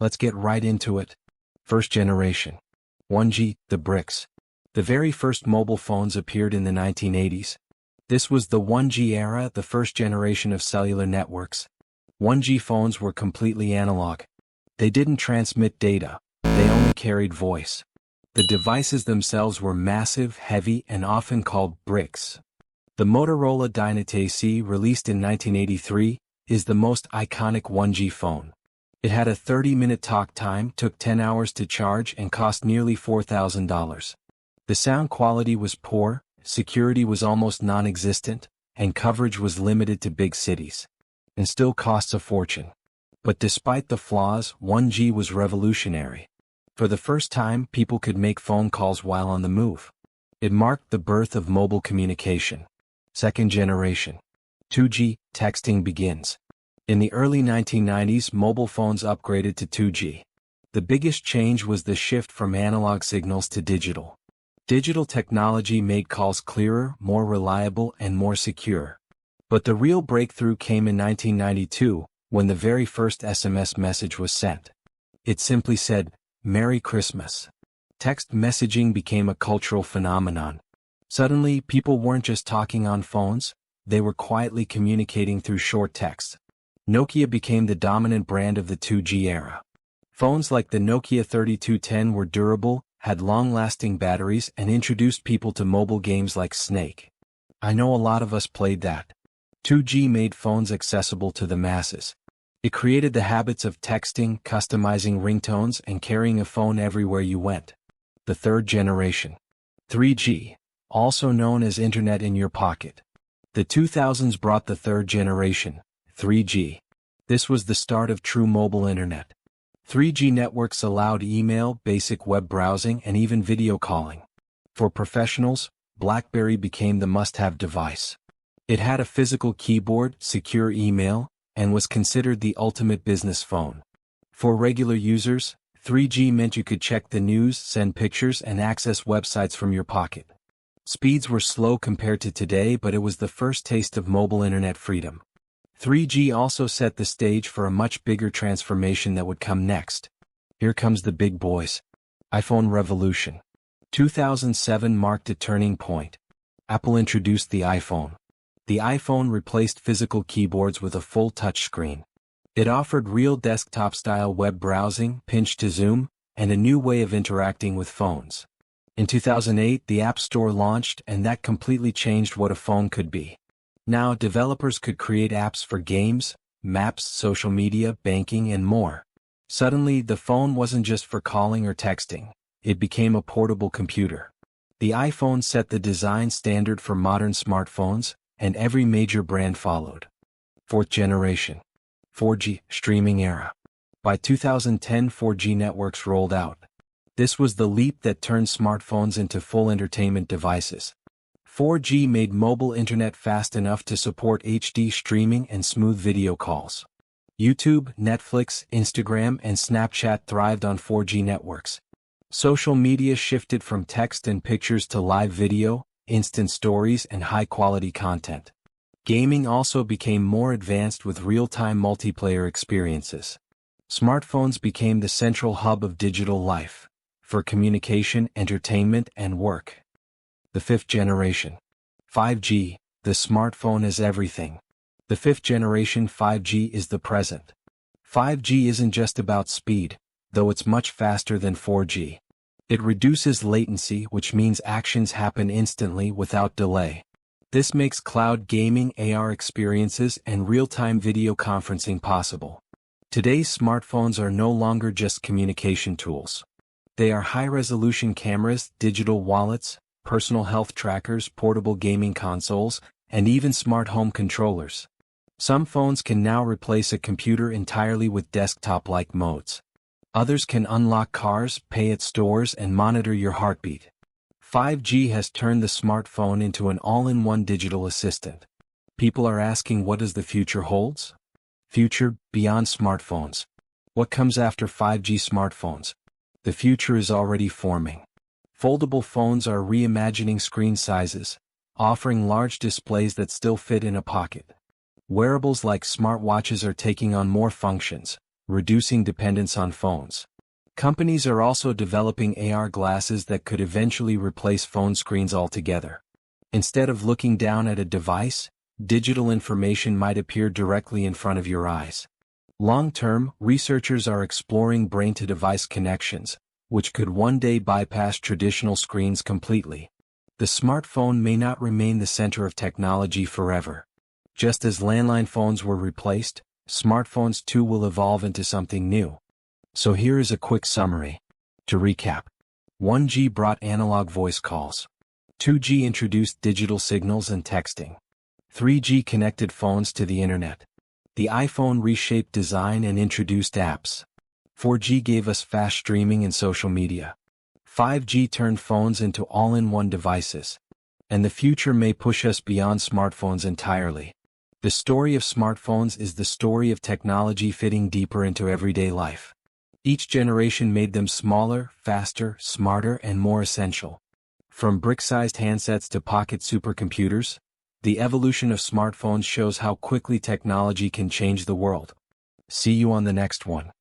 Let's get right into it. First generation. 1G, the bricks. The very first mobile phones appeared in the 1980s. This was the 1G era, the first generation of cellular networks. 1G phones were completely analog. They didn't transmit data, they only carried voice. The devices themselves were massive, heavy, and often called bricks. The Motorola Dynate C, released in 1983, is the most iconic 1G phone. It had a 30-minute talk time, took 10 hours to charge, and cost nearly $4,000. The sound quality was poor, security was almost non-existent, and coverage was limited to big cities. And still costs a fortune. But despite the flaws, 1G was revolutionary. For the first time, people could make phone calls while on the move. It marked the birth of mobile communication. Second generation. 2G, texting begins. In the early 1990s, mobile phones upgraded to 2G. The biggest change was the shift from analog signals to digital. Digital technology made calls clearer, more reliable, and more secure. But the real breakthrough came in 1992, when the very first SMS message was sent. It simply said, "Merry Christmas." Text messaging became a cultural phenomenon. Suddenly, people weren't just talking on phones, they were quietly communicating through short text. Nokia became the dominant brand of the 2G era. Phones like the Nokia 3210 were durable, had long-lasting batteries, and introduced people to mobile games like Snake. I know a lot of us played that. 2G made phones accessible to the masses. It created the habits of texting, customizing ringtones, and carrying a phone everywhere you went. The third generation. 3G, also known as Internet in your pocket. The 2000s brought the third generation, 3G. This was the start of true mobile internet. 3G networks allowed email, basic web browsing, and even video calling. For professionals, BlackBerry became the must-have device. It had a physical keyboard, secure email, and was considered the ultimate business phone. For regular users, 3G meant you could check the news, send pictures, and access websites from your pocket. Speeds were slow compared to today, but it was the first taste of mobile internet freedom. 3G also set the stage for a much bigger transformation that would come next. Here comes the big boys. iPhone revolution. 2007 marked a turning point. Apple introduced the iPhone. The iPhone replaced physical keyboards with a full touchscreen. It offered real desktop-style web browsing, pinch-to-zoom, and a new way of interacting with phones. In 2008, the App Store launched, and that completely changed what a phone could be. Now, developers could create apps for games, maps, social media, banking, and more. Suddenly, the phone wasn't just for calling or texting. It became a portable computer. The iPhone set the design standard for modern smartphones, and every major brand followed. Fourth generation. 4G, streaming era. By 2010, 4G networks rolled out. This was the leap that turned smartphones into full entertainment devices. 4G made mobile internet fast enough to support HD streaming and smooth video calls. YouTube, Netflix, Instagram, and Snapchat thrived on 4G networks. Social media shifted from text and pictures to live video, instant stories, and high-quality content. Gaming also became more advanced with real-time multiplayer experiences. Smartphones became the central hub of digital life, for communication, entertainment, and work. The fifth generation. 5G, the smartphone is everything. The fifth generation 5G is the present. 5G isn't just about speed, though it's much faster than 4G. It reduces latency, which means actions happen instantly without delay. This makes cloud gaming, AR experiences, and real-time video conferencing possible. Today's smartphones are no longer just communication tools. They are high-resolution cameras, digital wallets, personal health trackers, portable gaming consoles, and even smart home controllers. Some phones can now replace a computer entirely with desktop-like modes. Others can unlock cars, pay at stores, and monitor your heartbeat. 5G has turned the smartphone into an all-in-one digital assistant. People are asking, what does the future holds? Future beyond smartphones. What comes after 5G smartphones? The future is already forming. Foldable phones are reimagining screen sizes, offering large displays that still fit in a pocket. Wearables like smartwatches are taking on more functions, reducing dependence on phones. Companies are also developing AR glasses that could eventually replace phone screens altogether. Instead of looking down at a device, digital information might appear directly in front of your eyes. Long-term, researchers are exploring brain-to-device connections, which could one day bypass traditional screens completely. The smartphone may not remain the center of technology forever. Just as landline phones were replaced, smartphones too will evolve into something new. So here is a quick summary. To recap, 1G brought analog voice calls. 2G introduced digital signals and texting. 3G connected phones to the internet. The iPhone reshaped design and introduced apps. 4G gave us fast streaming and social media. 5G turned phones into all-in-one devices. And the future may push us beyond smartphones entirely. The story of smartphones is the story of technology fitting deeper into everyday life. Each generation made them smaller, faster, smarter, and more essential. From brick-sized handsets to pocket supercomputers, the evolution of smartphones shows how quickly technology can change the world. See you on the next one.